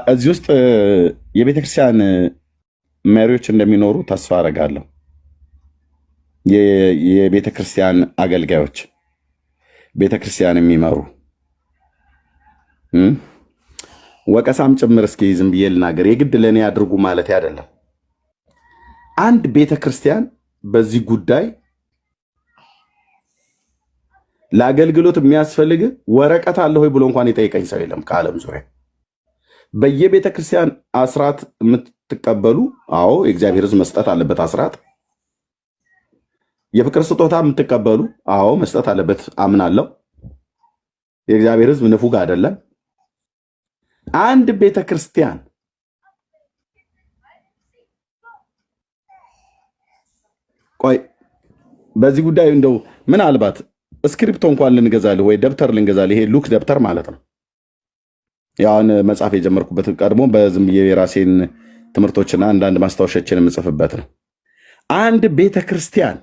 እዚህ ውስጥ የቤተክርስቲያን መሪዎች እንደሚኖሩ ተስፋ አደርጋለሁ። የቤተክርስቲያን አገልጋዮች ቤተክርስቲያን የሚመሩ ወቀሳም ጭምር እስኪ ዝም ብዬ ልናገር፣ የግድ ለእኔ ያድርጉ ማለት አይደለም። አንድ ቤተክርስቲያን በዚህ ጉዳይ ለአገልግሎት የሚያስፈልግ ወረቀት አለ ሆይ ብሎ እንኳን የጠየቀኝ ሰው የለም ከዓለም ዙሪያ። በየቤተ ክርስቲያን አስራት የምትቀበሉ፣ አዎ የእግዚአብሔር ሕዝብ መስጠት አለበት አስራት። የፍቅር ስጦታ የምትቀበሉ፣ አዎ መስጠት አለበት አምናለሁ። የእግዚአብሔር ሕዝብ ንፉግ አይደለም። አንድ ቤተ ክርስቲያን ቆይ በዚህ ጉዳይ እንደው ምናልባት እስክሪፕቶ እንኳን ልንገዛልህ ወይ ደብተር ልንገዛልህ፣ ይሄ ሉክ ደብተር ማለት ነው። ያውን መጽሐፍ የጀመርኩበት ቀድሞ በዝም ብዬ የራሴን ትምህርቶችና አንዳንድ ማስታወሻችን የምጽፍበት ነው። አንድ ቤተ ክርስቲያን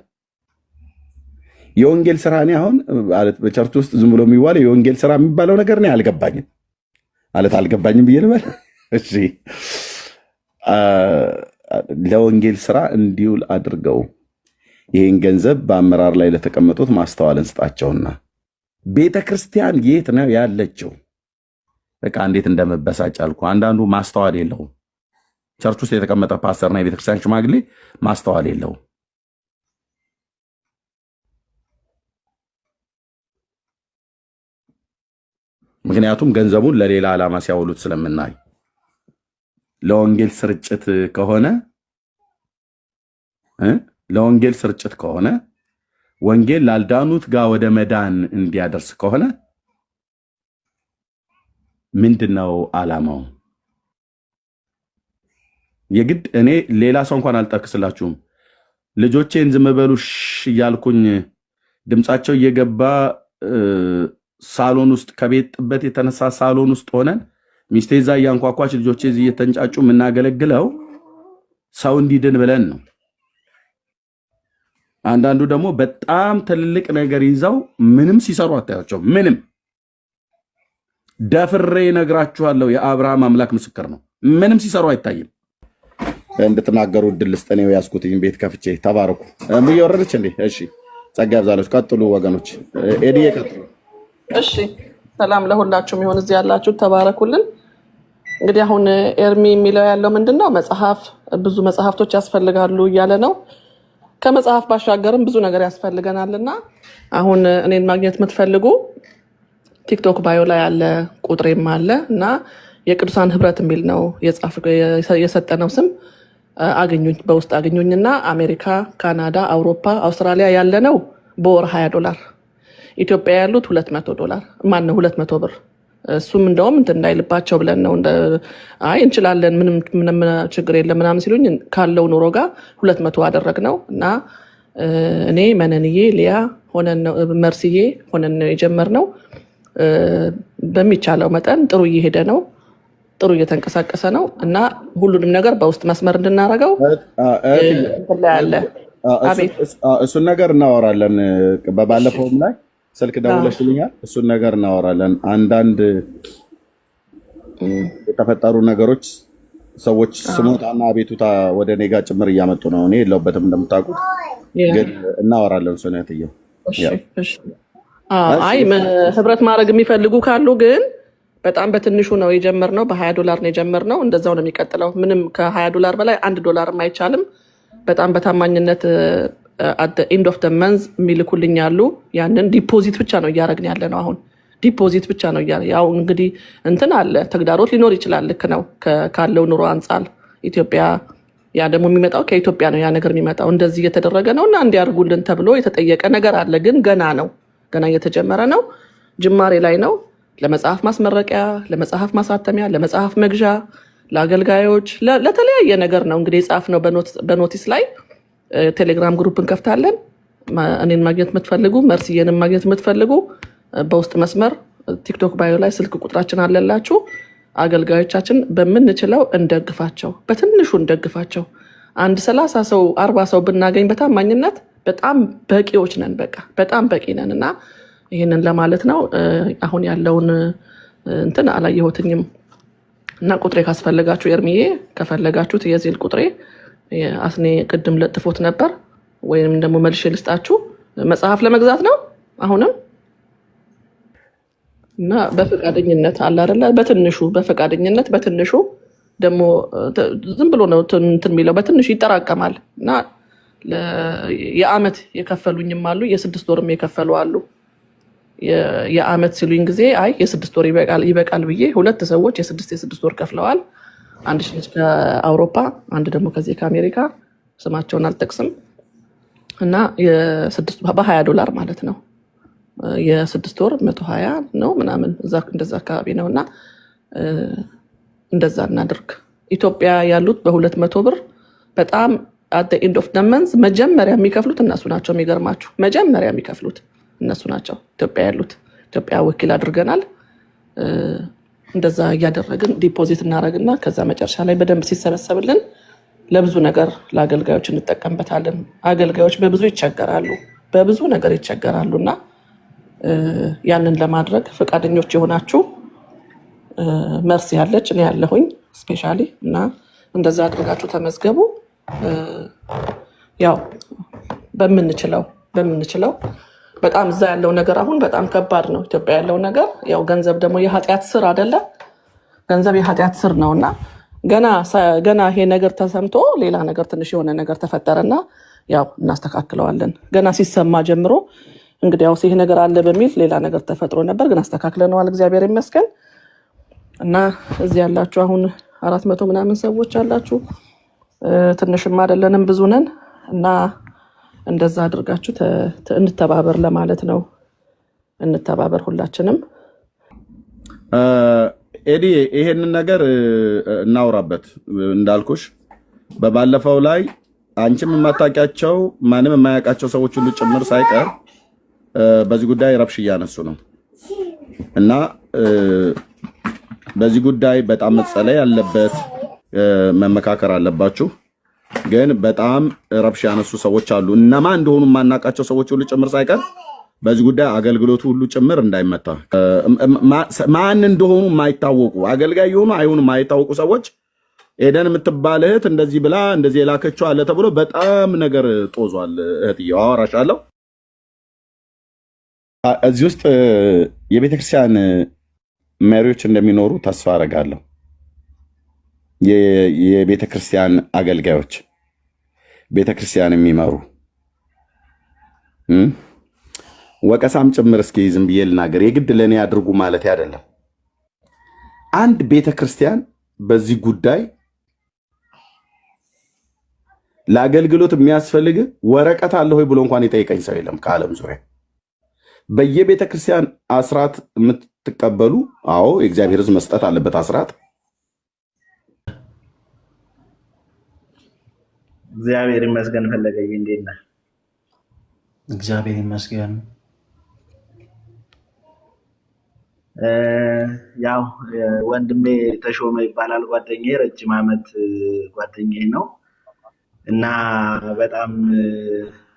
የወንጌል ስራ እኔ አሁን ማለት በቸርች ውስጥ ዝም ብሎ የሚዋለው የወንጌል ስራ የሚባለው ነገር ነው አልገባኝም ማለት አልገባኝም ብዬ ልበል። እሺ ለወንጌል ስራ እንዲውል አድርገው ይህን ገንዘብ በአመራር ላይ ለተቀመጡት ማስተዋልን ስጣቸውና ቤተ ክርስቲያን የት ነው ያለችው? በቃ እንዴት እንደመበሳጭ አልኩ። አንዳንዱ ማስተዋል የለውም። ቸርች ውስጥ የተቀመጠ ፓስተርና የቤተክርስቲያን ሽማግሌ ማስተዋል የለውም። ምክንያቱም ገንዘቡን ለሌላ ዓላማ ሲያውሉት ስለምናይ። ለወንጌል ስርጭት ከሆነ ወንጌል ላልዳኑት ጋር ወደ መዳን እንዲያደርስ ከሆነ ምንድነው ዓላማው? የግድ እኔ ሌላ ሰው እንኳን አልጠቅስላችሁም። ልጆቼን ዝም በሉሽ እያልኩኝ ድምጻቸው እየገባ ሳሎን ውስጥ ከቤት ጥበት የተነሳ ሳሎን ውስጥ ሆነን ሚስቴ እዛ እያንኳኳች ልጆቼ እዚህ እየተንጫጩ የምናገለግለው ሰው እንዲድን ብለን ነው። አንዳንዱ ደግሞ በጣም ትልልቅ ነገር ይዘው ምንም ሲሰሩ አታያቸው። ምንም ደፍሬ ነግራችኋለሁ፣ የአብርሃም አምላክ ምስክር ነው። ምንም ሲሰሩ አይታይም። እንድትናገሩ እድል ልስጥ። እኔ ያዝኩትኝ ቤት ከፍቼ ተባረኩ። እየወረደች እንዴ? እሺ ጸጋ ያብዛለች። ቀጥሉ ወገኖች፣ ኤዲዬ ቀጥሉ። እሺ ሰላም ለሁላችሁም ይሁን። እዚህ ያላችሁ ተባረኩልን። እንግዲህ አሁን ኤርሚ የሚለው ያለው ምንድነው? መጽሐፍ ብዙ መጽሐፍቶች ያስፈልጋሉ እያለ ነው። ከመጽሐፍ ባሻገርም ብዙ ነገር ያስፈልገናልና አሁን እኔን ማግኘት የምትፈልጉ ቲክቶክ ባዮ ላይ ያለ ቁጥሬም አለ እና የቅዱሳን ህብረት የሚል ነው የሰጠነው ስም። አገኙኝ፣ በውስጥ አገኙኝና አሜሪካ፣ ካናዳ፣ አውሮፓ፣ አውስትራሊያ ያለ ነው በወር $20፣ ኢትዮጵያ ያሉት $200 ማን ነው 200 ብር። እሱም እንደውም እንትን እንዳይልባቸው ብለን ነው አይ እንችላለን ምንም ችግር የለም ምናምን ሲሉኝ ካለው ኑሮ ጋር 200 አደረግነው እና እኔ መነንዬ ሊያ ሆነን ነው መርስዬ ሆነን ነው የጀመርነው። በሚቻለው መጠን ጥሩ እየሄደ ነው፣ ጥሩ እየተንቀሳቀሰ ነው እና ሁሉንም ነገር በውስጥ መስመር እንድናረገው ያለ እሱን ነገር እናወራለን። በባለፈውም ላይ ስልክ ደውለሽልኛል። እሱን ነገር እናወራለን። አንዳንድ የተፈጠሩ ነገሮች ሰዎች ስሞታና አቤቱታ ወደ እኔ ጋር ጭምር እያመጡ ነው። እኔ የለሁበትም እንደምታውቁት፣ ግን እናወራለን። እሱን ያትየው አይ ህብረት ማድረግ የሚፈልጉ ካሉ ግን በጣም በትንሹ ነው የጀመርነው። $20 ነው የጀመርነው። እንደዛው ነው የሚቀጥለው። ምንም $20 በላይ $1 አይቻልም። በጣም በታማኝነት at the end of the month የሚልኩልኝ ያሉ ያንን ዲፖዚት ብቻ ነው እያደረግን ያለ ነው። አሁን ዲፖዚት ብቻ ነው ያው እንግዲህ እንትን አለ ተግዳሮት ሊኖር ይችላል። ልክ ነው ካለው ኑሮ አንጻር ኢትዮጵያ ያ ደግሞ የሚመጣው ከኢትዮጵያ ነው ያ ነገር የሚመጣው። እንደዚህ እየተደረገ ነውና እንዲያርጉልን ተብሎ የተጠየቀ ነገር አለ። ግን ገና እየተጀመረ ነው፣ ጅማሬ ላይ ነው። ለመጽሐፍ ማስመረቂያ፣ ለመጽሐፍ ማሳተሚያ፣ ለመጽሐፍ መግዣ፣ ለአገልጋዮች፣ ለተለያየ ነገር ነው እንግዲህ የጻፍነው በኖቲስ ላይ። ቴሌግራም ግሩፕ እንከፍታለን። እኔን ማግኘት የምትፈልጉ መርስዬንም ማግኘት የምትፈልጉ በውስጥ መስመር ቲክቶክ ባዮ ላይ ስልክ ቁጥራችን አለላችሁ። አገልጋዮቻችን በምንችለው እንደግፋቸው፣ በትንሹ እንደግፋቸው። አንድ 30 ሰው 40 ሰው ብናገኝ በታማኝነት በጣም በቂዎች ነን። በቃ በጣም በቂ ነን እና ይህንን ለማለት ነው። አሁን ያለውን እንትን አላየሁትኝም እና ቁጥሬ ካስፈለጋችሁ ኤርሚዬ ከፈለጋችሁት የዜል ቁጥሬ አስኔ ቅድም ለጥፎት ነበር ወይንም ደግሞ መልሼ ልስጣችሁ መጽሐፍ ለመግዛት ነው አሁንም እና በፈቃደኝነት አለ አይደለ በትንሹ በፈቃደኝነት በትንሹ ደግሞ ዝም ብሎ ነው እንትን የሚለው በትንሹ ይጠራቀማል እና የአመት የከፈሉኝም አሉ የስድስት ወርም የከፈሉ አሉ የአመት ሲሉኝ ጊዜ አይ የስድስት ወር ይበቃል ብዬ ሁለት ሰዎች የስድስት ወር ከፍለዋል አንድ ልጅ ከአውሮፓ አንድ ደግሞ ከዚህ ከአሜሪካ ስማቸውን አልጠቅስም እና $20 ማለት ነው የስድስት ወር 120 ነው ምናምን እንደዛ አካባቢ ነውና እንደዛ እናድርግ ኢትዮጵያ ያሉት በ200 ብር በጣም at the end of the month መጀመሪያ የሚከፍሉት እነሱ ናቸው የሚገርማችሁ መጀመሪያ የሚከፍሉት እነሱ ናቸው ኢትዮጵያ ያሉት ኢትዮጵያ ወኪል አድርገናል እንደዛ ያደረግን ዲፖዚት እናረግና ከዛ መጨረሻ ላይ በደንብ ሲሰበሰብልን ለብዙ ነገር ለአገልጋዮች እንጠቀምበታለን አገልጋዮች በብዙ ነገር ይቸገራሉና ያንን ለማድረግ ፈቃደኞች የሆናችሁ መርሲ ያለች እኔ ያለሁኝ ስፔሻሊ እና እንደዛ አድርጋችሁ ተመዝገቡ ያው በምንችለው በጣም እዛ ያለው ነገር አሁን በጣም ከባድ ነው ኢትዮጵያ ያለው ነገር ያው ገንዘብ ደግሞ የኃጢአት ስር አይደለ ገንዘብ የኃጢአት ስር ነውና ገና ይሄ ነገር ተሰምቶ ሌላ ነገር ትንሽ የሆነ ነገር ተፈጠረና ያው እናስተካክለዋለን ገና ሲሰማ ጀምሮ እንግዲህ ያው ይሄ ነገር አለ በሚል ሌላ ነገር ተፈጥሮ ነበር ግን አስተካክለነዋል እግዚአብሔር ይመስገን እና እዚህ ያላችሁ አሁን 400 ምናምን ሰዎች አላችሁ ትንሽም አይደለንም ብዙ ነን እና እንደዛ አድርጋችሁ እንተባበር ለማለት ነው እንተባበር ሁላችንም ኤዲ ይሄንን ነገር እናውራበት እንዳልኩሽ በባለፈው ላይ አንቺም የማታውቂያቸው ማንም የማያውቃቸው ሰዎች ሁሉ ጭምር ሳይቀር በዚህ ጉዳይ ረብሽ እያነሱ ነው እና በዚህ ጉዳይ በጣም መጸለይ ያለበት መመካከር አለባችሁ ግን በጣም ረብሽ ያነሱ ሰዎች አሉ እነማን እንደሆኑ የማናውቃቸው ሰዎች ሁሉ ጭምር ሳይቀር በዚህ ጉዳይ አገልግሎቱ ሁሉ ጭምር እንዳይመታ ማን እንደሆኑ የማይታወቁ አገልጋይ የሆኑ አይሆኑ የማይታወቁ ሰዎች ኤደን የምትባል እህት እንደዚህ ብላ እንደዚህ የላከችው አለ ተብሎ በጣም ነገር ጦዟል እህትየው አወራሻለሁ እዚህ ውስጥ የቤተክርስቲያን መሪዎች እንደሚኖሩ ተስፋ አደርጋለሁ የቤተክርስቲያን አገልጋዮች ቤተክርስቲያን የሚመሩ ወቀሳም ጭምር እስኪ ዝም ብዬ ልናገር የግድ ለኔ ያድርጉ ማለት አይደለም አንድ ቤተክርስቲያን በዚህ ጉዳይ ለአገልግሎት የሚያስፈልግ ወረቀት አለ ሆይ ብሎ እንኳን የጠየቀኝ ሰው የለም ከዓለም ዙሪያ በየቤተክርስቲያን አስራት የምትቀበሉ አዎ የእግዚአብሔር ሕዝብ መስጠት አለበት አስራት እግዚአብሔር ይመስገን ፈለገኝ እንዴት ነህ እግዚአብሔር ይመስገን ያው ወንድሜ ተሾመ ይባላል ጓደኛዬ ረጅም ዓመት ጓደኛዬ ነው እና በጣም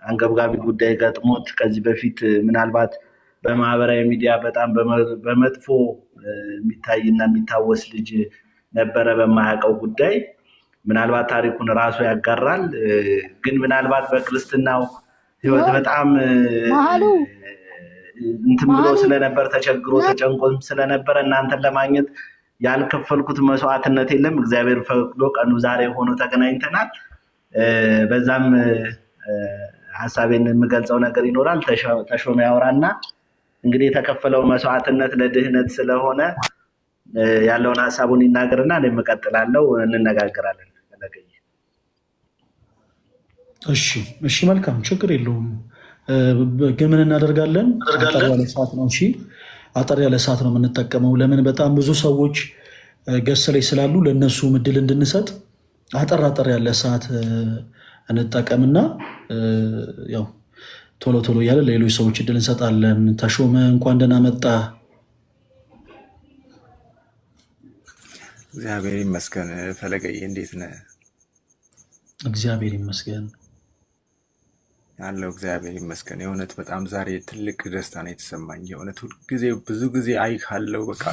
አንገብጋቢ ጉዳይ ገጥሞት ከዚህ በፊት ምናልባት በማህበራዊ ሚዲያ በጣም በመጥፎ የሚታይና የሚታወስ ልጅ ነበረ በማያውቀው ጉዳይ ምናልባት ታሪኩን ራሱ ያጋራል ግን ምናልባት በክርስትናው ህይወት በጣም እንትን ብሎ ስለነበር ተቸግሮ ተጨንቆም ስለነበር እናንተን ለማግኘት ያልከፈልኩት መስዋዕትነት የለም እግዚአብሔር ፈቅዶ ቀኑ ዛሬ ሆኖ ተገናኝተናል በዛም ሐሳቤን የምገልጸው ነገር ይኖራል ተሾመ ያወራና እንግዲህ የተከፈለው መስዋዕትነት ለድህነት ስለሆነ ያለውን ሐሳቡን ይናገርና እኔም እቀጥላለሁ እንነጋገራለን እሺ መልካም ችግር የለውም ግን ምን እናደርጋለን አጠር ያለ ሰዓት ነው የምንጠቀመው ለምን በጣም ብዙ ሰዎች ገስ ላይ ስላሉ ለነሱ ምድል እንድንሰጥ አጠር ያለ ሰዓት እንጠቀምና ያው ቶሎ እያለ ለሌሎች ሰዎች እድል እንሰጣለን ተሾመ እንኳን ደህና መጣ እግዚአብሔር ይመስገን ፈለገዬ እንዴት ነህ እግዚአብሔር ይመስገን ያለው እግዚአብሔር ይመስገን የእውነት በጣም ዛሬ ትልቅ ደስታ ነው የተሰማኝ የእውነት ሁሉ ጊዜ ብዙ ጊዜ አይካለው በቃ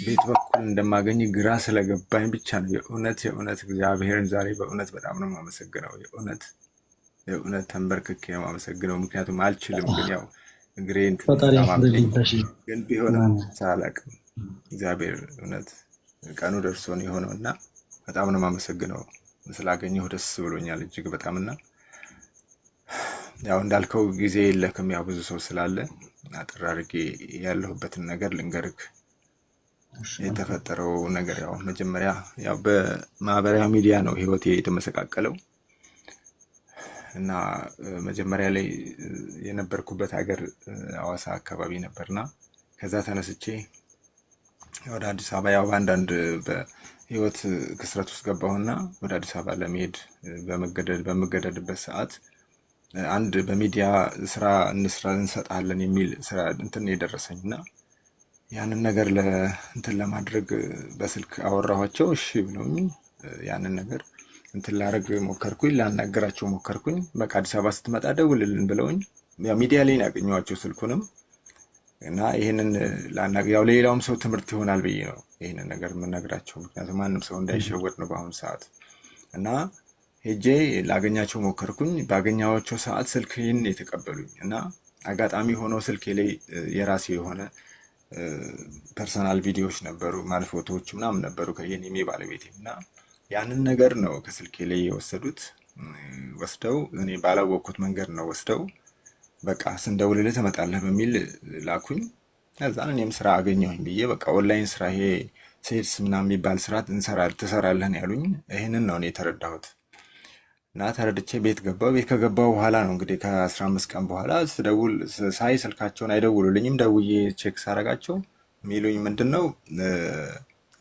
ቤት በኩል እሱን እንደማገኝ ግራ ስለገባኝ ብቻ ነው የእውነት እግዚአብሔርን ዛሬ በእውነት በጣም ነው የማመሰግነው። የእውነት ተንበርክኬ ነው የማመሰግነው። ምክንያቱም አልችልም፣ ግን ያው እግሬን ፈጣሪ ታማብኝ፣ ያክብርልኝ። ግን ቢሆንም ሳላቅም እግዚአብሔር እውነት ቀኑ ደርሶ ነው የሆነው እና በጣም ነው የማመሰግነው። ስላገኘሁ ደስ ብሎኛል እጅግ በጣም እና ያው እንዳልከው ጊዜ የለክም፣ ያው ብዙ ሰው ስላለ አጠር አድርጌ ያለሁበትን ነገር ልንገርክ። የተፈጠረው ነገር ያው መጀመሪያ ያው በማህበራዊ ሚዲያ ነው ህይወቴ የተመሰቃቀለው እና መጀመሪያ ላይ የነበርኩበት ሀገር ሐዋሳ አካባቢ ነበርና ከዛ ተነስቼ ወደ አዲስ አበባ ያው በአንዳንድ በህይወት ክስረት ውስጥ ገባሁና ወደ አዲስ አበባ ለመሄድ በመገደድበት ሰዓት አንድ በሚዲያ ስራ እንሰጣለን የሚል ስራ እንትን የደረሰኝ እና ያንን ነገር እንትን ለማድረግ በስልክ አወራኋቸው። እሺ ብለውኝ ያንን ነገር እንትን ላደርግ ሞከርኩኝ፣ ላናገራቸው ሞከርኩኝ። በቃ አዲስ አበባ ስትመጣ ደውልልን ብለውኝ ያው ሚዲያ ላይ ያገኘኋቸው ስልኩንም እና ይህንን ያው ለሌላውም ሰው ትምህርት ይሆናል ብዬ ነው ይህንን ነገር የምነግራቸው። ምክንያቱም ማንም ሰው እንዳይሸወድ ነው በአሁኑ ሰዓት እና ሄጄ ላገኛቸው ሞከርኩኝ። ባገኛቸው ሰዓት ስልክን የተቀበሉኝ እና አጋጣሚ ሆኖ ስልኬ ላይ የራሴ የሆነ ፐርሰናል ቪዲዮዎች ነበሩ፣ ማለት ፎቶዎች ምናምን ነበሩ ከየኔም ባለቤቴ እና ያንን ነገር ነው ከስልኬ ላይ የወሰዱት። ወስደው እኔ ባላወቅኩት መንገድ ነው ወስደው በቃ ስንደውልልህ ትመጣለህ በሚል ላኩኝ። ከዛን እኔም ስራ አገኘሁኝ ብዬ በቃ ኦንላይን ስራ ይሄ ሴልስ ምናምን የሚባል ስራ ትሰራለህ ነው ያሉኝ። ይህንን ነው እኔ የተረዳሁት እና ተረድቼ ቤት ገባሁ። ቤት ከገባሁ በኋላ ነው እንግዲህ ከ15 ቀን በኋላ ስደውል ሳይ ስልካቸውን አይደውሉልኝም። ደውዬ ቼክ ሳረጋቸው የሚሉኝ ምንድን ነው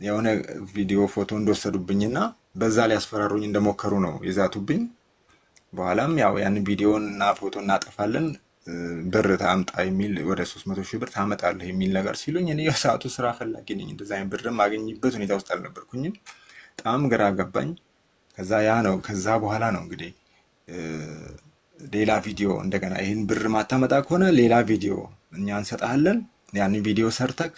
የሆነ ቪዲዮ ፎቶ እንደወሰዱብኝና በዛ ላይ ያስፈራሩኝ እንደሞከሩ ነው የዛቱብኝ። በኋላም ያው ያን ቪዲዮን እና ፎቶ እናጠፋለን ብር ታምጣ የሚል ወደ 300,000 ብር ታመጣለህ የሚል ነገር ሲሉኝ እኔ የሰዓቱ ስራ ፈላጊ ነኝ። እንደዛ አይነት ብር ማግኝበት ሁኔታ ውስጥ አልነበርኩኝም። በጣም ግራ ገባኝ። ከዛ በኋላ ነው እንግዲህ ሌላ ቪዲዮ እንደገና ይህን ብር ማታመጣ ከሆነ ሌላ ቪዲዮ እኛ እንሰጣለን፣ ያንን ቪዲዮ ሰርተክ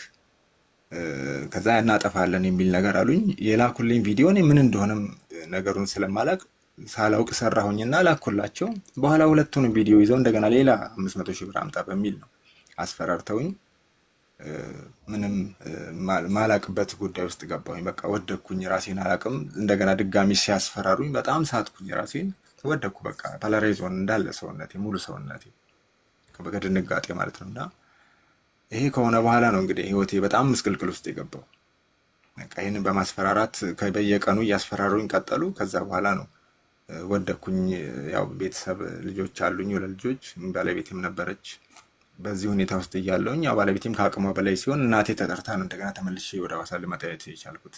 ከዛ እናጠፋለን የሚል ነገር አሉኝ። የላኩልኝ ቪዲዮ እኔ ምን እንደሆነም ነገሩን ስለማላቅ ሳላውቅ ሰራሁኝና ላኩላቸው። በኋላ ሁለቱንም ቪዲዮ ይዘው እንደገና ሌላ 500,000 ብር አምጣ በሚል ነው አስፈራርተውኝ ምንም ማላቅበት ጉዳይ ውስጥ ገባሁኝ። በቃ ወደኩኝ፣ ራሴን አላቅም። እንደገና ድጋሚ ሲያስፈራሩኝ በጣም ሳትኩኝ፣ ራሴን ወደኩ። በቃ ፓላራይዞን እንዳለ ሰውነቴ፣ ሙሉ ሰውነቴ በድንጋጤ ማለት ነው። እና ይሄ ከሆነ በኋላ ነው እንግዲህ ህይወቴ በጣም ምስቅልቅል ውስጥ የገባው። በቃ ይህንን በማስፈራራት በየቀኑ እያስፈራሩኝ ቀጠሉ። ከዛ በኋላ ነው ወደኩኝ። ያው ቤተሰብ ልጆች አሉኝ፣ 2 ልጆች፣ ባለቤቴም ነበረች። በዚህ ሁኔታ ውስጥ እያለሁኝ ያው ባለቤቴም ከአቅሟ በላይ ሲሆን እናቴ ተጠርታ ነው እንደገና ተመልሼ ወደ ሐዋሳ ልመጣ የቻልኩት።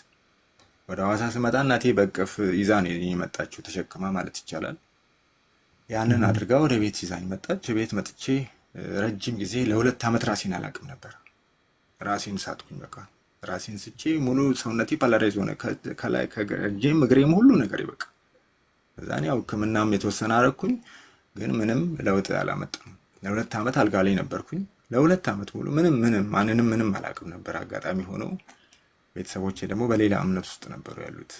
ወደ ሐዋሳ ስመጣ እናቴ በቅፍ ይዛ ነው የመጣችው፣ ተሸክማ ማለት ይቻላል። ያንን አድርጋ ወደ ቤት ይዛኝ መጣች። ቤት መጥቼ ረጅም ጊዜ ለ2 ዓመት ራሴን አላቅም ነበር። ራሴን ሳትኩኝ። በቃ ራሴን ስቼ ሙሉ ሰውነቴ ፓላራይዝ ሆነ፣ ከላይ ከእጄም እግሬም ሁሉ ነገር ይበቃ። እዛኔ ያው ሕክምናም የተወሰነ አረኩኝ፣ ግን ምንም ለውጥ አላመጣም። ለ2 ዓመት አልጋ ላይ ነበርኩኝ። ለ2 ዓመት ሙሉ ማንንም ምንም አላቅም ነበር። አጋጣሚ ሆኖ ቤተሰቦቼ ደግሞ በሌላ እምነት ውስጥ ነበሩ ያሉት።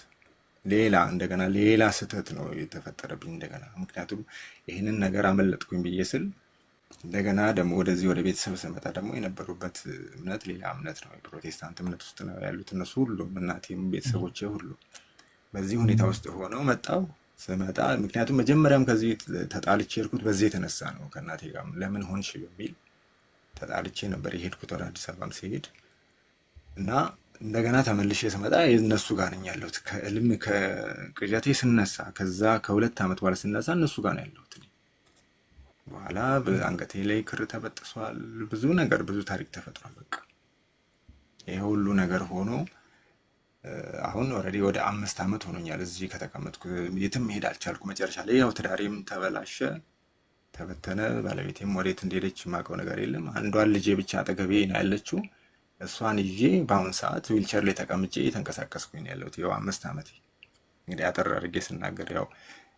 እንደገና ሌላ ስህተት ነው የተፈጠረብኝ እንደገና። ምክንያቱም ይህንን ነገር አመለጥኩኝ ብዬ ስል እንደገና ደግሞ ወደዚህ ወደ ቤተሰብ ስመጣ ደግሞ የነበሩበት እምነት ሌላ እምነት ነው። የፕሮቴስታንት እምነት ውስጥ ነው ያሉት እነሱ ሁሉም፣ እናቴም ቤተሰቦቼ ሁሉ። በዚህ ሁኔታ ውስጥ ሆነው ስመጣ ምክንያቱም መጀመሪያም ከዚህ ተጣልቼ የሄድኩት በዚህ የተነሳ ነው። ከእናቴ ጋር ለምን ሆንሽ በሚል ተጣልቼ ነበር የሄድኩት ወደ አዲስ አበባም ሲሄድ እና እንደገና ተመልሼ ስመጣ የእነሱ ጋር ነኝ ያለሁት። ከቅዠቴ ስነሳ ከዛ ከ2 ዓመት በኋላ ስነሳ እነሱ ጋር ነው ያለሁት። በኋላ በአንገቴ ላይ ክር ተበጥሷል። ብዙ ታሪክ ተፈጥሯል። በቃ ይሄ ሁሉ ነገር ሆኖ አሁን ኦልሬዲ ወደ 5 ዓመት ሆኖኛል እዚህ ከተቀመጥኩ። የትም መሄድ አልቻልኩ። መጨረሻ ላይ ያው ትዳሬም ተበላሸ፣ ተበተነ። ባለቤቴም ወዴት እንደሄደች የማውቀው ነገር የለም። አንዷን ልጄ ብቻ አጠገቤ ነው ያለችው። እሷን ይዤ በአሁን ሰዓት ዊልቸር ላይ ተቀምጬ እየተንቀሳቀስኩኝ ነው ያለሁት። ያው 5 ዓመት እንግዲህ አጠር አድርጌ ስናገር ያው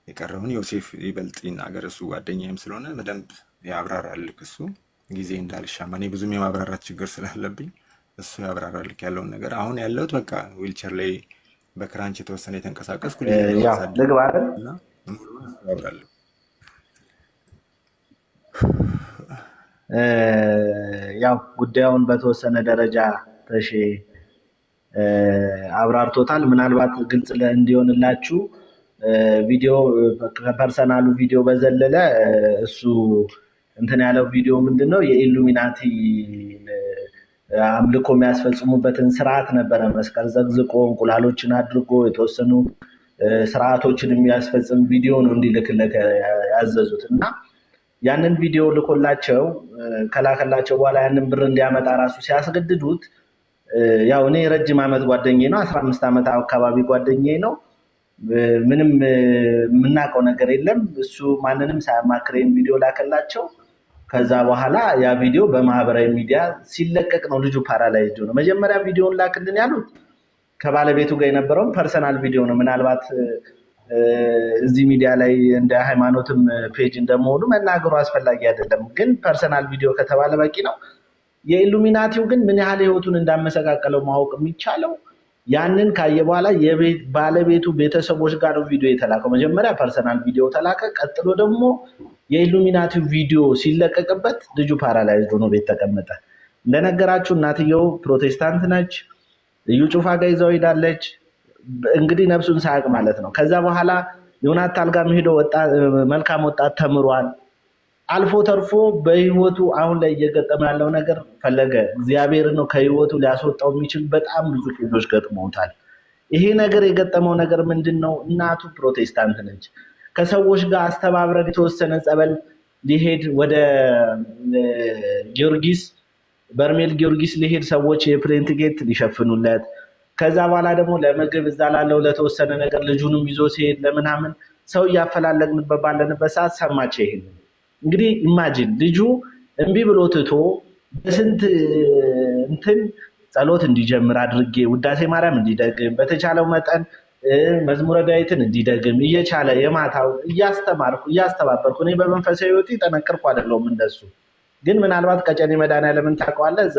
የቀረውን ዮሴፍ ይበልጥ ይናገር፣ እሱ ጓደኛዬም ስለሆነ በደንብ ያብራራል። እሱ ጊዜ እንዳልሻማ እኔ ብዙም የማብራራት ችግር ስላለብኝ እሱ ያብራራልክ ያለውን ነገር። አሁን ያለሁት በቃ ዊልቸር ላይ በክራንች የተወሰነ የተንቀሳቀስኩ ያው ልግባ አይደል? እና ሙሉውን እሱ ያብራራል። ያው ጉዳዩን በተወሰነ ደረጃ ተሼ አብራርቶታል። ምናልባት ግልጽ እንዲሆንላችሁ ቪዲዮ ከፐርሰናሉ ቪዲዮ በዘለለ እሱ እንትን ያለው ቪዲዮ ምንድነው የኢሉሚናቲ አምልኮ የሚያስፈጽሙበትን ስርዓት ነበረ። መስቀል ዘግዝቆ እንቁላሎችን አድርጎ የተወሰኑ ስርዓቶችን የሚያስፈጽም ቪዲዮ ነው እንዲልክለት ያዘዙት እና ያንን ቪዲዮ ልኮላቸው ከላከላቸው በኋላ ያንን ብር እንዲያመጣ ራሱ ሲያስገድዱት ያው እኔ ረጅም ዓመት ጓደኛዬ ነው፣ 15 ዓመት አካባቢ ጓደኛዬ ነው። ምንም የምናውቀው ነገር የለም። እሱ ማንንም ሳያማክረኝ ቪዲዮ ላከላቸው። ከዛ በኋላ ያ ቪዲዮ በማህበራዊ ሚዲያ ሲለቀቅ ነው ልጁ ፓራላይዝድ ነው። መጀመሪያ ቪዲዮውን ላክልን ያሉት ከባለቤቱ ጋር የነበረውን ፐርሰናል ቪዲዮ ነው። ምናልባት እዚህ ሚዲያ ላይ እንደ ሃይማኖትም ፔጅ እንደመሆኑ መናገሩ አስፈላጊ አይደለም፣ ግን ፐርሰናል ቪዲዮ ከተባለ በቂ ነው። የኢሉሚናቲው ግን ምን ያህል ህይወቱን እንዳመሰቃቀለው ማወቅ የሚቻለው ያንን ካየ በኋላ ባለቤቱ ቤተሰቦች ጋር ነው ቪዲዮ የተላከው። መጀመሪያ ፐርሰናል ቪዲዮ ተላከ። ቀጥሎ ደግሞ የኢሉሚናቲው ቪዲዮ ሲለቀቅበት ልጁ ፓራላይዝድ ሆኖ ቤት ተቀመጠ። እንደነገራችሁ እናትየው ፕሮቴስታንት ነች። እዩ ጩፋ ጋር ይዛው ሄዳለች። እንግዲህ ነፍሱን ሳያውቅ ማለት ነው። ከዛ በኋላ ዮናታን ጋር ሄዶ መልካም ወጣት ተምሯል። አልፎ ተርፎ በህይወቱ አሁን ላይ እየገጠመ ያለው ነገር ፈለገ እግዚአብሔር ነው ከህይወቱ ሊያስወጣው የሚችል በጣም ብዙ ኬዞች ገጥመውታል። ይሄ ነገር የገጠመው ነገር ምንድነው? እናቱ ፕሮቴስታንት ነች። ከሰዎች ጋር አስተባብረን የተወሰነ ጸበል ሊሄድ ወደ ጊዮርጊስ በርሜል ጊዮርጊስ ሊሄድ ሰዎች የፕሪንት ጌት ሊሸፍኑለት፣ ከዛ በኋላ ደግሞ ለምግብ እዛ ላለው ለተወሰነ ነገር ልጁንም ይዞ ሲሄድ ለምናምን ሰው እያፈላለግንበት ባለንበት ሰዓት ሰማች። ይሄን እንግዲህ ኢማጂን ልጁ እምቢ ብሎ ትቶ በስንት እንትን ጸሎት እንዲጀምር አድርጌ ውዳሴ ማርያም እንዲደግም በተቻለው መጠን መዝሙረ ዳዊትን እንዲደግም እየቻለ የማታው እያስተባበርኩ እኔ በመንፈሳዊ ህይወት ጠነከርኩ አይደለሁም እንደሱ። ግን ምናልባት ቀጨኔ መድኃኔዓለምን ታውቀዋለህ? እዛ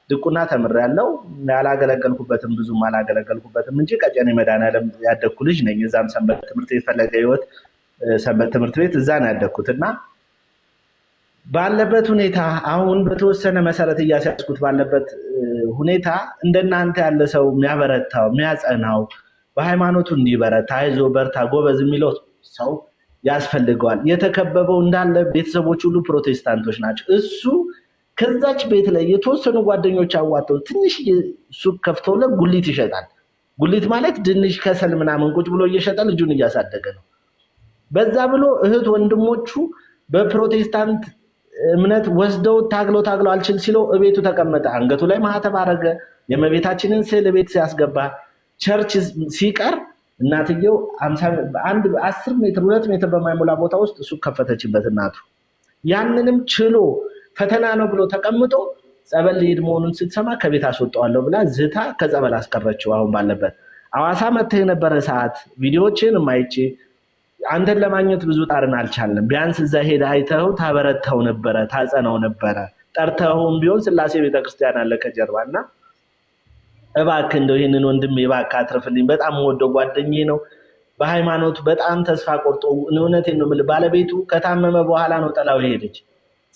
ድቁና ተምሬያለሁ። ያላገለገልኩበትም ብዙም አላገለገልኩበትም እንጂ ቀጨኔ መድኃኔዓለም ያደግኩ ልጅ ነኝ። እዛም ሰንበት ትምህርት ቤት ፈለገ ህይወት ሰንበት ትምህርት ቤት እዛ ነው ያደግኩት እና ባለበት ሁኔታ አሁን በተወሰነ መሰረት እያስያዝኩት ባለበት ሁኔታ እንደናንተ ያለ ሰው የሚያበረታው የሚያጸናው በሃይማኖቱ እንዲበረታ አይዞ በርታ ጎበዝ የሚለው ሰው ያስፈልገዋል። የተከበበው እንዳለ ቤተሰቦች ሁሉ ፕሮቴስታንቶች ናቸው። እሱ ከዛች ቤት ላይ የተወሰኑ ጓደኞች አዋተው ትንሽ ሱቅ ከፍተውለት ጉሊት ይሸጣል። ጉሊት ማለት ድንሽ ከሰል ምናምን ቁጭ ብሎ እየሸጠ ልጁን እያሳደገ ነው። በዛ ብሎ እህት ወንድሞቹ በፕሮቴስታንት እምነት ወስደው ታግሎ አልችል ሲለው እቤቱ ተቀመጠ። አንገቱ ላይ ማህተብ አረገ። የእመቤታችንን ስዕል ቤት ሲያስገባ ቸርች ሲቀር እናትየው 10 ሜትር 2 ሜትር በማይሞላ ቦታ ውስጥ እሱ ከፈተችበት እናቱ። ያንንም ችሎ ፈተና ነው ብሎ ተቀምጦ ጸበል ሊሄድ መሆኑን ስትሰማ ከቤት አስወጣዋለሁ ብላ ዝታ ከጸበል አስቀረችው። አሁን ባለበት ሐዋሳ መጥተህ የነበረ ሰዓት ቪዲዮዎችን ማይቼ አንተን ለማግኘት ብዙ ጣርን አልቻለም። ቢያንስ እዛ ሄደ አይተው ታበረታው ነበረ፣ ታጸናው ነበረ። ጠርተውም ቢሆን ስላሴ ቤተክርስቲያን አለ ከጀርባና እባክህ እንደው ይሄንን ወንድም እባክህ አትርፍልኝ። በጣም ወደው ጓደኛዬ ነው። በሃይማኖቱ በጣም ተስፋ ቆርጦ እውነቴን ነው የምልህ። ባለቤቱ ከታመመ በኋላ ነው ጥላው ሄደች።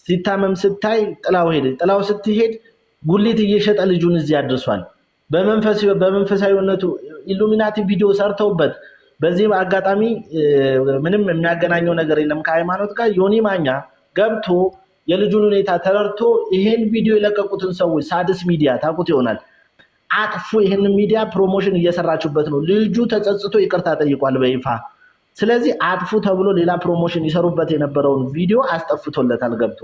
ሲታመም ስታይ ጥላው ሄደች። ጥላው ስትሄድ ጉሊት እየሸጠ ልጁን እዚህ አድርሷል። በመንፈሳዊነቱ ኢሉሚናቲ ቪዲዮ ሰርተውበት በዚህ አጋጣሚ ምንም የሚያገናኘው ነገር የለም ከሃይማኖት ጋር። ዮኒ ማኛ ገብቶ የልጁን ሁኔታ ተረድቶ ይሄን ቪዲዮ የለቀቁትን ሰዎች ሳድስ ሚዲያ ታውቁት ይሆናል አጥፉ፣ ይሄንን ሚዲያ ፕሮሞሽን እየሰራችሁበት ነው። ልጁ ተጸጽቶ ይቅርታ ጠይቋል በይፋ። ስለዚህ አጥፉ ተብሎ ሌላ ፕሮሞሽን ይሰሩበት የነበረውን ቪዲዮ አስጠፍቶለታል ገብቶ።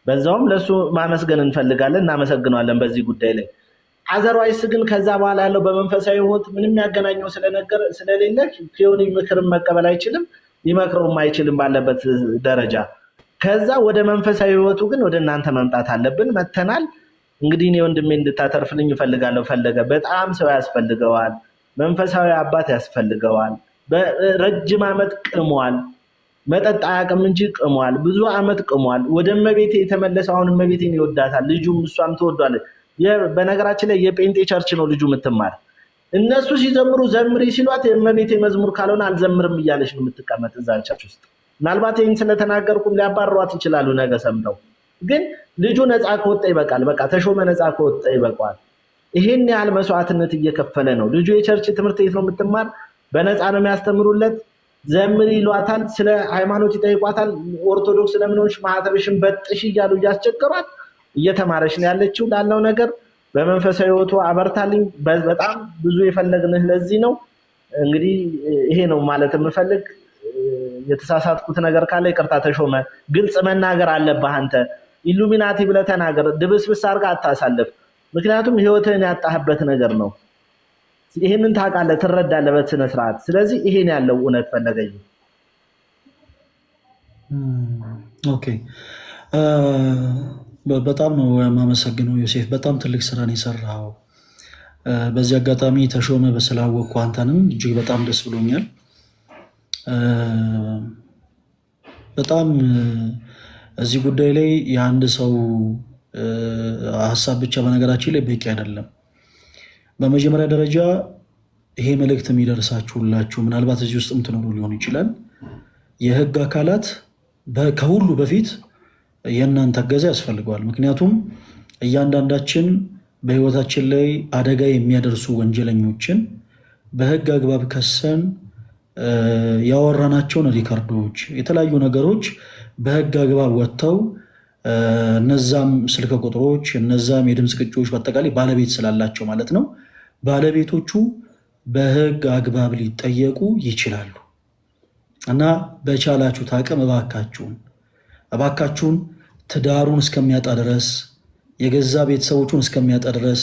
በዛውም ለሱ ማመስገን እንፈልጋለን፣ እናመሰግነዋለን በዚህ ጉዳይ ላይ። አዘርዋይስ ግን ከዛ በኋላ ያለው በመንፈሳዊ ህይወት ምንም ያገናኘው ስለሌለ ፊዮኒ ምክርም መቀበል አይችልም፣ ሊመክረውም አይችልም ባለበት ደረጃ። ከዛ ወደ መንፈሳዊ ህይወቱ ግን ወደ እናንተ መምጣት አለብን። መተናል። እንግዲህ እኔ ወንድሜ እንድታተርፍልኝ እፈልጋለሁ። ፈለገ በጣም ሰው ያስፈልገዋል፣ መንፈሳዊ አባት ያስፈልገዋል። በረጅም ዓመት ቅሟል። መጠጥ አያውቅም እንጂ ቅሟል። ብዙ ዓመት ቅሟል። ወደ እመቤቴ የተመለሰ አሁን እመቤቴን ይወዳታል። ልጁም እሷም ትወዷለች። በነገራችን ላይ የጴንጤ ቸርች ነው ልጁ የምትማር። እነሱ ሲዘምሩ ዘምሪ ሲሏት የእመቤቴ መዝሙር ካልሆነ አልዘምርም እያለች ነው የምትቀመጥ እዛ ቸርች ውስጥ። ምናልባት ይህን ስለተናገርኩም ሊያባሯት ይችላሉ ነገ ሰምተው። ግን ልጁ ነፃ ከወጣ ይበቃል። በቃ ተሾመ ነፃ ከወጣ ይበቃዋል። ይሄን ያህል መስዋዕትነት እየከፈለ ነው ልጁ። የቸርች ትምህርት ቤት ነው የምትማር። በነፃ ነው የሚያስተምሩለት። ዘምሪ ይሏታል፣ ስለ ሃይማኖት ይጠይቋታል። ኦርቶዶክስ ለምን ሆንሽ ማህተብሽን በጥሽ እያሉ እያስቸገሯት እየተማረች ነው ያለችው። ላለው ነገር በመንፈሳዊ ሕይወቱ አበርታልኝ። በጣም ብዙ የፈለግንህ ለዚህ ነው። እንግዲህ ይሄ ነው ማለት የምፈልግ። የተሳሳትኩት ነገር ካለ ይቅርታ ተሾመ። ግልጽ መናገር አለብህ አንተ። ኢሉሚናቲ ብለህ ተናገር። ድብስብስ አድርገህ አታሳልፍ። ምክንያቱም ህይወትህን ያጣህበት ነገር ነው። ይሄንን ታውቃለህ፣ ትረዳለህ በስነ ስርዓት። ስለዚህ ይሄን ያለው እውነት ፈለገኝ። ኦኬ፣ በጣም ነው የማመሰግነው ዮሴፍ። በጣም ትልቅ ስራ ነው የሰራው። በዚህ አጋጣሚ ተሾመ በስላወቅኩ አንተንም እጅግ በጣም ደስ ብሎኛል። በጣም እዚህ ጉዳይ ላይ የአንድ ሰው ሀሳብ ብቻ በነገራችን ላይ በቂ አይደለም። በመጀመሪያ ደረጃ ይሄ መልእክት የሚደርሳችሁ ሁላችሁ ምናልባት እዚህ ውስጥም ትኖሩ ሊሆን ይችላል። የህግ አካላት ከሁሉ በፊት የእናንተ እገዛ ያስፈልገዋል። ምክንያቱም እያንዳንዳችን በህይወታችን ላይ አደጋ የሚያደርሱ ወንጀለኞችን በህግ አግባብ ከሰን ያወራናቸውን ሪከርዶች፣ የተለያዩ ነገሮች በህግ አግባብ ወጥተው እነዛም ስልክ ቁጥሮች እነዛም የድምፅ ቅጂዎች በአጠቃላይ ባለቤት ስላላቸው ማለት ነው ባለቤቶቹ በህግ አግባብ ሊጠየቁ ይችላሉ። እና በቻላችሁት አቅም እባካችሁን ትዳሩን እስከሚያጣ ድረስ የገዛ ቤተሰቦቹን እስከሚያጣ ድረስ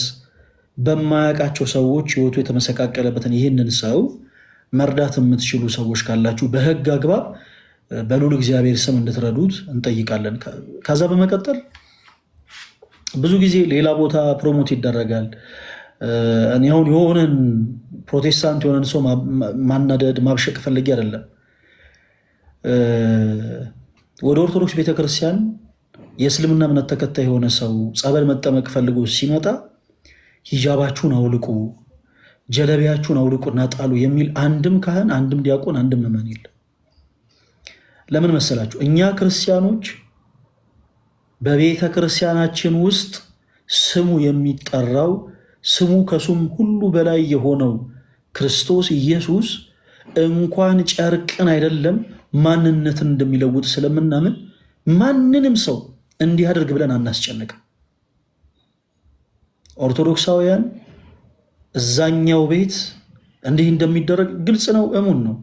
በማያውቃቸው ሰዎች ህይወቱ የተመሰቃቀለበትን ይህንን ሰው መርዳት የምትችሉ ሰዎች ካላችሁ በህግ አግባብ በልዑል እግዚአብሔር ስም እንድትረዱት እንጠይቃለን። ከዛ በመቀጠል ብዙ ጊዜ ሌላ ቦታ ፕሮሞት ይደረጋል። እኔ አሁን የሆነን ፕሮቴስታንት የሆነን ሰው ማናደድ ማብሸቅ ፈልጌ አይደለም። ወደ ኦርቶዶክስ ቤተክርስቲያን የእስልምና እምነት ተከታይ የሆነ ሰው ጸበል መጠመቅ ፈልጎ ሲመጣ ሂጃባችሁን አውልቁ፣ ጀለቢያችሁን አውልቁና ጣሉ የሚል አንድም ካህን፣ አንድም ዲያቆን፣ አንድም ምዕመን የለም። ለምን መሰላችሁ? እኛ ክርስቲያኖች በቤተ ክርስቲያናችን ውስጥ ስሙ የሚጠራው ስሙ ከስም ሁሉ በላይ የሆነው ክርስቶስ ኢየሱስ እንኳን ጨርቅን አይደለም ማንነትን እንደሚለውጥ ስለምናምን ማንንም ሰው እንዲህ አድርግ ብለን አናስጨንቅም። ኦርቶዶክሳውያን እዛኛው ቤት እንዲህ እንደሚደረግ ግልጽ ነው፣ እሙን ነው።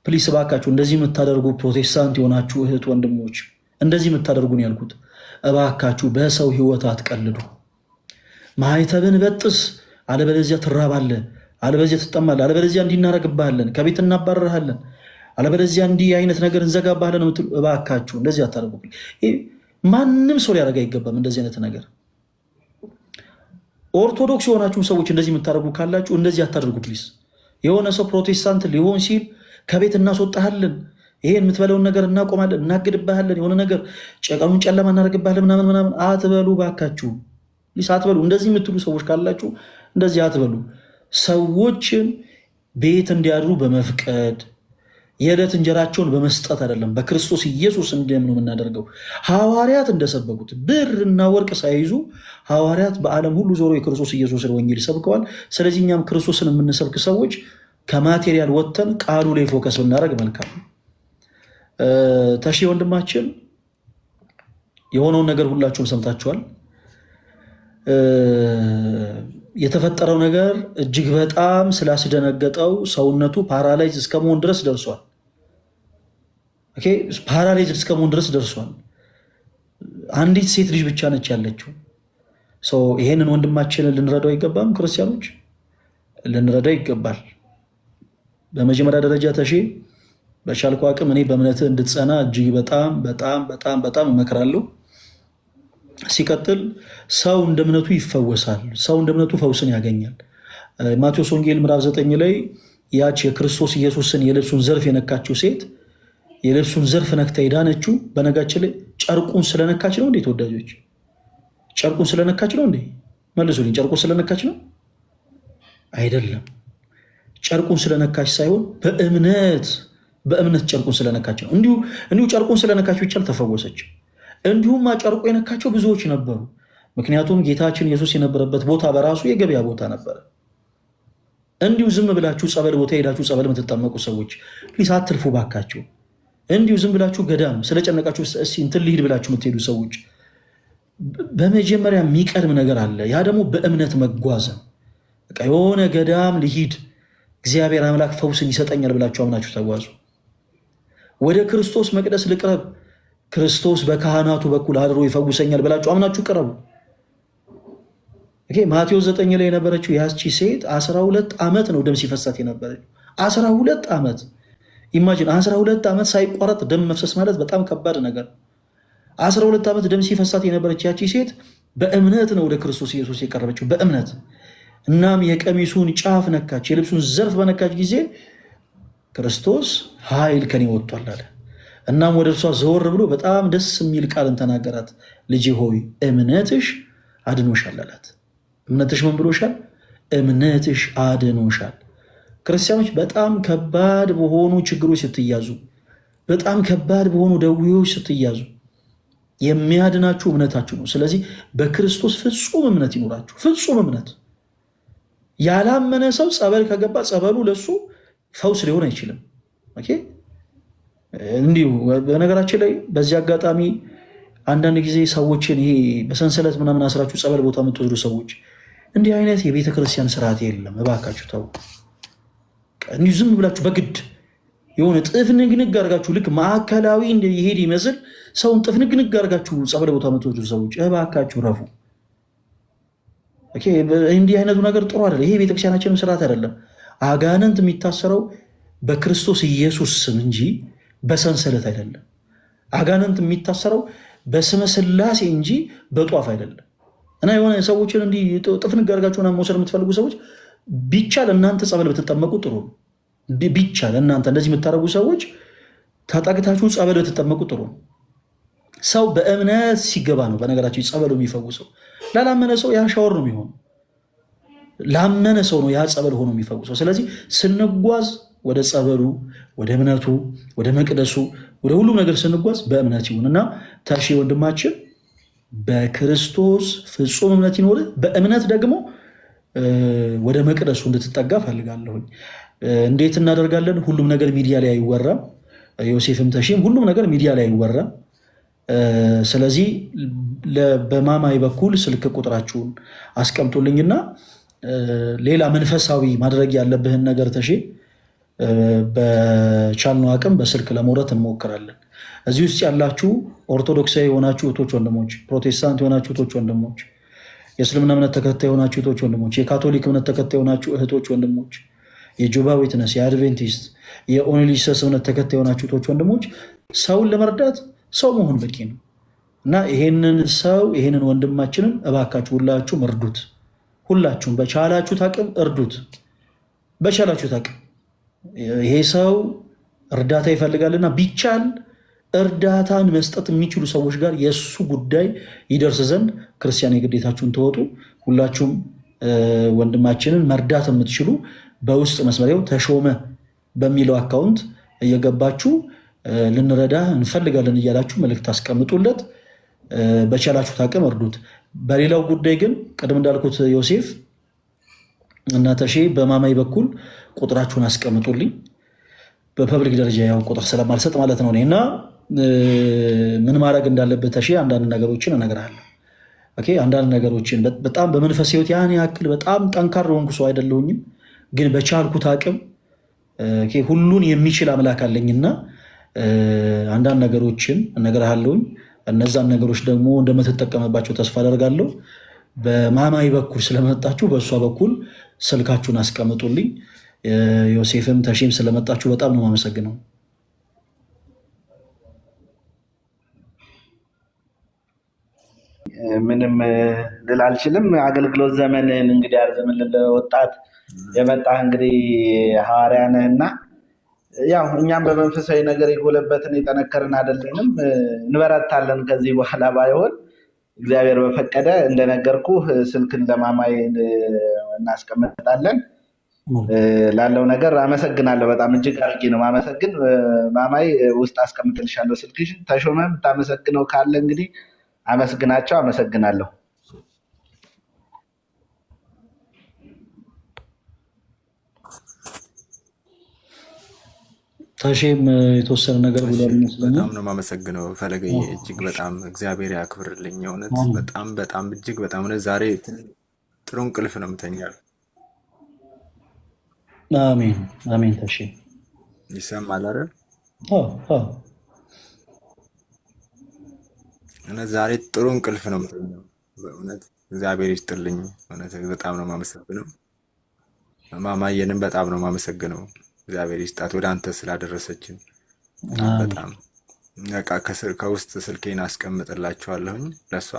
ፕሊስ እባካችሁ እንደዚህ የምታደርጉ ፕሮቴስታንት የሆናችሁ እህት ወንድሞች፣ እንደዚህ የምታደርጉን ያልኩት እባካችሁ በሰው ህይወት አትቀልዱ። ማህተብን በጥስ፣ አለበለዚያ ትራባለህ፣ አለበለዚያ ትጠማለህ፣ አለበለዚያ እንዲህ እናደርግብሃለን፣ ከቤት እናባረርሃለን፣ አለበለዚያ እንዲህ አይነት ነገር እንዘጋብሃለን የምትሉ እባካችሁ እንደዚህ አታደርጉ። ማንም ሰው ሊያደርግ አይገባም እንደዚህ አይነት ነገር። ኦርቶዶክስ የሆናችሁም ሰዎች እንደዚህ የምታደርጉ ካላችሁ እንደዚህ አታደርጉ ፕሊስ። የሆነ ሰው ፕሮቴስታንት ሊሆን ሲል ከቤት እናስወጣሃለን፣ ይሄን የምትበለውን ነገር እናቆማለን፣ እናግድብሃለን፣ የሆነ ነገር ቀኑን ጨለማ እናደርግብሃለን ምናምን አትበሉ ባካችሁ፣ ፕሊስ አትበሉ። እንደዚህ የምትሉ ሰዎች ካላችሁ እንደዚህ አትበሉ። ሰዎችን ቤት እንዲያድሩ በመፍቀድ የዕለት እንጀራቸውን በመስጠት አይደለም፣ በክርስቶስ ኢየሱስ እንዲያምኑ የምናደርገው። ሐዋርያት እንደሰበኩት ብርና ወርቅ ሳይዙ ሐዋርያት በዓለም ሁሉ ዞሮ የክርስቶስ ኢየሱስን ወንጌል ሰብከዋል። ስለዚህ እኛም ክርስቶስን የምንሰብክ ሰዎች ከማቴሪያል ወጥተን ቃሉ ላይ ፎከስ ብናደርግ መልካም። ተሺ ወንድማችን የሆነውን ነገር ሁላችሁም ሰምታችኋል። የተፈጠረው ነገር እጅግ በጣም ስላስደነገጠው ሰውነቱ ፓራላይዝ እስከመሆን ድረስ ደርሷል። ፓራላይዝ እስከመሆን ድረስ ደርሷል። አንዲት ሴት ልጅ ብቻ ነች ያለችው። ይሄንን ወንድማችንን ልንረዳው አይገባም? ክርስቲያኖች ልንረዳው ይገባል። በመጀመሪያ ደረጃ ተሼ በቻልኩ አቅም እኔ በእምነትህ እንድትጸና እጅግ በጣም በጣም በጣም በጣም እመክራለሁ። ሲቀጥል ሰው እንደ እምነቱ ይፈወሳል። ሰው እንደ እምነቱ ፈውስን ያገኛል። ማቴዎስ ወንጌል ምዕራፍ 9 ላይ ያች የክርስቶስ ኢየሱስን የልብሱን ዘርፍ የነካችው ሴት የልብሱን ዘርፍ ነክታ የዳነችው በነጋችን ላይ ጨርቁን ስለነካች ነው እንዴ? ተወዳጆች ጨርቁን ስለነካች ነው እንዴ? መልሱልኝ። ጨርቁን ስለነካች ነው? አይደለም። ጨርቁን ስለነካች ሳይሆን በእምነት ጨርቁን ስለነካች ነው። እንዲሁ ጨርቁን ስለነካች ብቻ አልተፈወሰችም። እንዲሁም ጨርቁ የነካቸው ብዙዎች ነበሩ። ምክንያቱም ጌታችን ኢየሱስ የነበረበት ቦታ በራሱ የገበያ ቦታ ነበረ። እንዲሁ ዝም ብላችሁ ጸበል ቦታ ሄዳችሁ ጸበል የምትጠመቁ ሰዎች ፕሊስ አትልፉ ባካችሁ። እንዲሁ ዝም ብላችሁ ገዳም ስለጨነቃችሁ እንትን ልሂድ ብላችሁ የምትሄዱ ሰዎች በመጀመሪያ የሚቀድም ነገር አለ። ያ ደግሞ በእምነት መጓዝ ነው። በቃ የሆነ ገዳም ልሂድ እግዚአብሔር አምላክ ፈውስን ይሰጠኛል ብላችሁ አምናችሁ ተጓዙ። ወደ ክርስቶስ መቅደስ ልቅረብ፣ ክርስቶስ በካህናቱ በኩል አድሮ ይፈውሰኛል ብላችሁ አምናችሁ ቅረቡ። ማቴዎስ 9 ላይ የነበረችው ያቺ ሴት 12 ዓመት ነው ደም ሲፈሳት የነበረችው። 12 ዓመት ኢማጂን፣ 12 ዓመት ሳይቋረጥ ደም መፍሰስ ማለት በጣም ከባድ ነገር። 12 ዓመት ደም ሲፈሳት የነበረች ያቺ ሴት በእምነት ነው ወደ ክርስቶስ ኢየሱስ የቀረበችው፣ በእምነት። እናም የቀሚሱን ጫፍ ነካች፣ የልብሱን ዘርፍ በነካች ጊዜ ክርስቶስ ኃይል ከኔ ወጥቷል አለ። እናም ወደ እርሷ ዘወር ብሎ በጣም ደስ የሚል ቃልን ተናገራት። ልጄ ሆይ እምነትሽ አድኖሻል አላት። እምነትሽ ምን ብሎሻል? እምነትሽ አድኖሻል። ክርስቲያኖች በጣም ከባድ በሆኑ ችግሮች ስትያዙ፣ በጣም ከባድ በሆኑ ደዌዎች ስትያዙ የሚያድናችሁ እምነታችሁ ነው። ስለዚህ በክርስቶስ ፍጹም እምነት ይኖራችሁ። ፍጹም እምነት። ያላመነ ሰው ጸበል ከገባ ጸበሉ ለሱ ፈውስ ሊሆን አይችልም። እንዲሁ በነገራችን ላይ በዚህ አጋጣሚ አንዳንድ ጊዜ ሰዎችን ይሄ በሰንሰለት ምናምን አስራችሁ ጸበል ቦታ የምትወስዱ ሰዎች እንዲህ አይነት የቤተ ክርስቲያን ስርዓት የለም። እባካችሁ ተው። እንዲሁ ዝም ብላችሁ በግድ የሆነ ጥፍንግንግ አድርጋችሁ ልክ ማዕከላዊ ይሄድ ይመስል ሰውን ጥፍንግንግ አድርጋችሁ ጸበል ቦታ የምትወስዱ ሰዎች እባካችሁ ረፉ። እንዲህ አይነቱ ነገር ጥሩ አይደለም። ይሄ ቤተክርስቲያናችንም ስርዓት አይደለም። አጋንንት የሚታሰረው በክርስቶስ ኢየሱስ ስም እንጂ በሰንሰለት አይደለም። አጋንንት የሚታሰረው በስመ ሥላሴ እንጂ በጧፍ አይደለም። እና የሆነ ሰዎችን እንዲህ ጥፍንግ አድርጋችሁ መውሰድ የምትፈልጉ ሰዎች ቢቻል እናንተ ጸበል ብትጠመቁ ጥሩ ነው። ቢቻል እናንተ እንደዚህ የምታደርጉ ሰዎች ተጠግታችሁ ጸበል ብትጠመቁ ጥሩ ነው። ሰው በእምነት ሲገባ ነው በነገራችን ጸበሉ የሚፈውሰው። ላላመነ ሰው ያ ሻወር ነው የሚሆነው። ላመነ ሰው ነው ያ ጸበል ሆኖ የሚፈውሰው። ስለዚህ ስንጓዝ ወደ ጸበሉ፣ ወደ እምነቱ፣ ወደ መቅደሱ፣ ወደ ሁሉም ነገር ስንጓዝ በእምነት ይሁን እና ተርሼ ወንድማችን በክርስቶስ ፍጹም እምነት ይኖር። በእምነት ደግሞ ወደ መቅደሱ እንድትጠጋ ፈልጋለሁኝ። እንዴት እናደርጋለን? ሁሉም ነገር ሚዲያ ላይ አይወራም። ዮሴፍም ተሺም ሁሉም ነገር ሚዲያ ላይ አይወራም። ስለዚህ በማማይ በኩል ስልክ ቁጥራችሁን አስቀምጡልኝና ሌላ መንፈሳዊ ማድረግ ያለብህን ነገር ተሺ በቻልነው አቅም በስልክ ለመውረት እንሞክራለን። እዚህ ውስጥ ያላችሁ ኦርቶዶክሳዊ የሆናችሁ እህቶች ወንድሞች፣ ፕሮቴስታንት የሆናችሁ እህቶች ወንድሞች፣ የእስልምና እምነት ተከታይ የሆናችሁ እህቶች ወንድሞች፣ የካቶሊክ እምነት ተከታይ የሆናችሁ እህቶች ወንድሞች፣ የጆባ ዊትነስ፣ የአድቬንቲስት፣ የኦንሊ ጂሰስ እምነት ተከታይ የሆናችሁ እህቶች ወንድሞች፣ ሰውን ለመርዳት ሰው መሆን በቂ ነው እና ይሄንን ወንድማችንን እባካችሁ ሁላችሁም እርዱት። ሁላችሁም በቻላችሁት አቅም እርዱት። በቻላችሁት አቅም ይሄ ሰው እርዳታ ይፈልጋልና ቢቻል እርዳታን መስጠት የሚችሉ ሰዎች ጋር የእሱ ጉዳይ ይደርስ ዘንድ ክርስቲያን የግዴታችሁን ተወጡ። ሁላችሁም ወንድማችንን መርዳት የምትችሉ በውስጥ መስመሪያው ተሾመ በሚለው አካውንት እየገባችሁ ልንረዳ እንፈልጋለን እያላችሁ መልእክት አስቀምጡለት። በቻላችሁት አቅም እርዱት። በሌላው ጉዳይ ግን ቅድም እንዳልኩት ዮሴፍ እና ተሼ በማማይ በኩል ቁጥራችሁን አስቀምጡልኝ። በፐብሊክ ደረጃ ያው ቁጥር ስለማልሰጥ ማለት ነው። እና ምን ማድረግ እንዳለበት ተሼ አንዳንድ ነገሮችን እነግርሃለሁ። አንዳንድ ነገሮችን በጣም በመንፈስ ሕይወት ያን ያክል በጣም ጠንካራ ሆንኩ ሰው አይደለሁኝም፣ ግን በቻልኩት አቅም ሁሉን የሚችል አምላክ አለኝና አንዳንድ ነገሮችን እነግርሃለሁኝ። እነዛን ነገሮች ደግሞ እንደምትጠቀምባቸው ተስፋ አደርጋለሁ። በማማይ በኩል ስለመጣችሁ በእሷ በኩል ስልካችሁን አስቀምጡልኝ። ዮሴፍም ተሺም ስለመጣችሁ በጣም ነው የማመሰግነው። ምንም ልል አልችልም። አገልግሎት ዘመንን እንግዲህ አርዝምልን። ለወጣት የመጣ እንግዲህ ሐዋርያ ነህና ያው እኛም በመንፈሳዊ ነገር የጎለበትን የጠነከርን አይደለንም፣ እንበረታለን። ከዚህ በኋላ ባይሆን እግዚአብሔር በፈቀደ እንደነገርኩ ስልክን ለማማይ እናስቀምጣለን። ላለው ነገር አመሰግናለሁ። በጣም እጅግ አድርጌ ነው ማመሰግን። ማማይ ውስጥ አስቀምጥልሻለሁ ስልክሽን። ተሾመ የምታመሰግነው ካለ እንግዲህ አመስግናቸው። አመሰግናለሁ። ታሼም የተወሰነ ነገር ብሏል ይመስለኛል። በጣም ነው የማመሰግነው ፈለገዬ፣ እጅግ በጣም እግዚአብሔር ያክብርልኝ። እውነት በጣም እጅግ በጣም እውነት ዛሬ ጥሩ እንቅልፍ ነው የምተኛው። አሜን አሜን። ታሼ ይሰማል አይደል? አዎ። እውነት ዛሬ ጥሩ እንቅልፍ ነው የምተኛው። በእውነት እግዚአብሔር ይስጥልኝ። እውነት በጣም ነው የማመሰግነው። ማማየንም በጣም ነው የማመሰግነው። እግዚአብሔር ይስጣት ወደ አንተ ስላደረሰችን። በጣም በቃ ከውስጥ ስልኬን አስቀምጥላችኋለሁኝ። ለሷ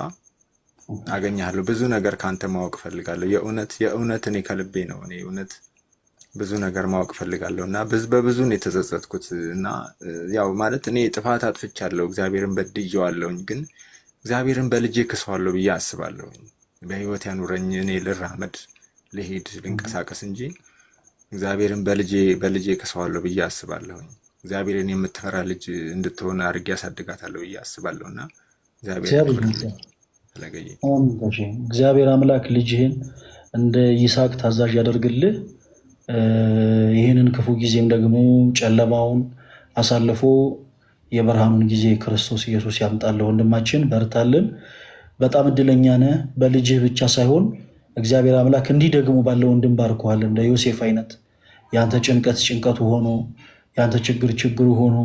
አገኛለሁ። ብዙ ነገር ካንተ ማወቅ ፈልጋለሁ። የእውነት እኔ ከልቤ ነው። እኔ እውነት ብዙ ነገር ማወቅ ፈልጋለሁ እና በብዙ ነው የተጸጸትኩት እና ያው ማለት እኔ ጥፋት አጥፍቻለሁ፣ እግዚአብሔርን በድዬዋለሁኝ። ግን እግዚአብሔርን በልጄ ክሰዋለሁ ብዬ አስባለሁኝ። በህይወት ያኑረኝ፣ እኔ ልራመድ፣ ልሄድ፣ ልንቀሳቀስ እንጂ እግዚአብሔርን በልጄ ክሰዋለሁ ብዬ አስባለሁኝ። እግዚአብሔርን የምትፈራ ልጅ እንድትሆን አድርጌ ያሳድጋታለሁ ብዬ አስባለሁ እና እግዚአብሔር አምላክ ልጅህን እንደ ይስሐቅ ታዛዥ ያደርግልህ። ይህንን ክፉ ጊዜም ደግሞ ጨለማውን አሳልፎ የብርሃኑን ጊዜ ክርስቶስ ኢየሱስ ያምጣልህ። ወንድማችን በርታልን። በጣም እድለኛ ነህ። በልጅህ ብቻ ሳይሆን እግዚአብሔር አምላክ እንዲህ ደግሞ ባለው ወንድም ባርኮሃል። እንደ ዮሴፍ አይነት ያንተ ጭንቀት ጭንቀቱ ሆኖ ያንተ ችግር ችግሩ ሆኖ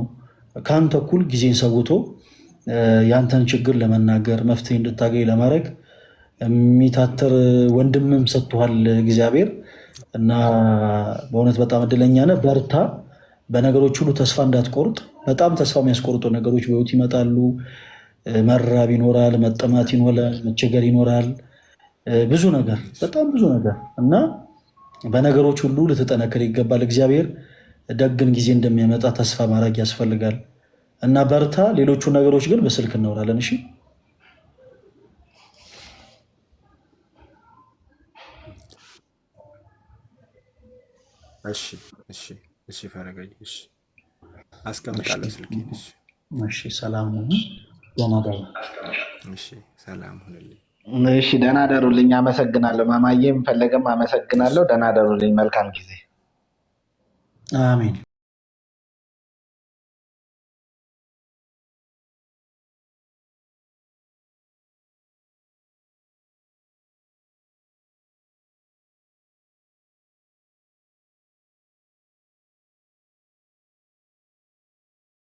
ከአንተ እኩል ጊዜን ሰውቶ ያንተን ችግር ለመናገር መፍትሄ እንድታገኝ ለማድረግ የሚታተር ወንድምም ሰጥቷል እግዚአብሔር እና በእውነት በጣም እድለኛ ነህ። በርታ። በነገሮች ሁሉ ተስፋ እንዳትቆርጥ። በጣም ተስፋ የሚያስቆርጡ ነገሮች በህይወት ይመጣሉ። መራብ ይኖራል፣ መጠማት ይኖራል፣ መቸገር ይኖራል፣ ብዙ ነገር በጣም ብዙ ነገር እና በነገሮች ሁሉ ልትጠነክር ይገባል። እግዚአብሔር ደግን ጊዜ እንደሚያመጣ ተስፋ ማድረግ ያስፈልጋል እና በርታ። ሌሎቹ ነገሮች ግን በስልክ እናወራለን። እሺ ፈረገኝ። እሺ አስቀምጣለሁ ስልኬን። እሺ ሰላም ሁኑ። ደህና ደሩ። እሺ ሰላም ሁኑልኝ። እሺ ደህና ደሩልኝ። አመሰግናለሁ። ማማዬም ፈለገም አመሰግናለሁ። ደህና ደሩልኝ። መልካም ጊዜ። አሜን።